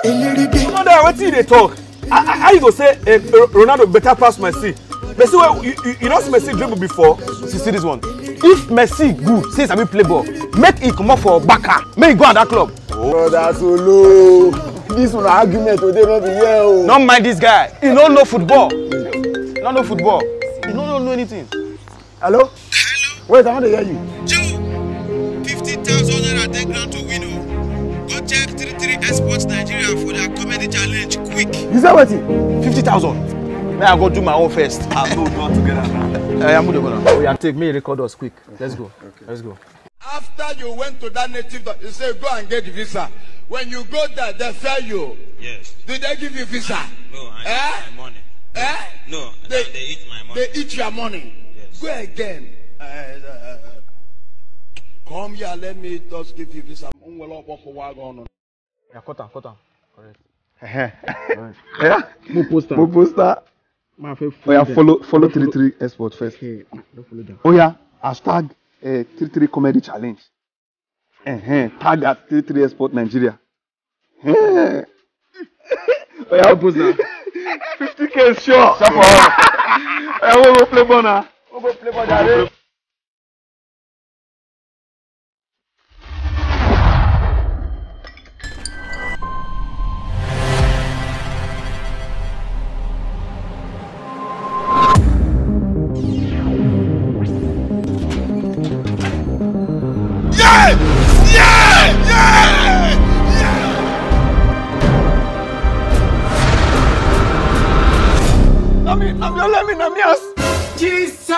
No, there, what they talk? How you go say Ronaldo better pass Messi? Messi, you don't see Messi dribble before. See this one. If Messi good, say Sabi play ball, make it come up for Barca. Make it go at that club. Oh, that's so low. This one argument today not be here. Don't mind this guy. He don't know football. He don't know football. He don't know anything. Hello? Hello? Wait, I want to hear you. Joe, 50,000 naira take ground to win. Go check 33 Exports Nigeria for their comedy challenge quick. You say what? 50,000. May I go do my own first? I'll do one together now. I'm going to go now. Oh, yeah, take me record us quick. Let's go. Okay. Let's go. After you went to that native, you say go and get the visa. When you go there, they fail you. Yes. Did they give you visa? No, I eat my money. No, they eat my money. They eat your money. Yes. Go again. Come here, let me just give you visa. Yeah, cut on. Correct. Yeah? Mo poster. Oh yeah, follow 33 Export first. Okay, don't follow them. Oh yeah, hashtag 33 Comedy Challenge. Tag at 33 Export Nigeria. Oh yeah, post now. 50K sure. Sure for all. I will go play ball now. We'll go play ball there. Let me, Jesus!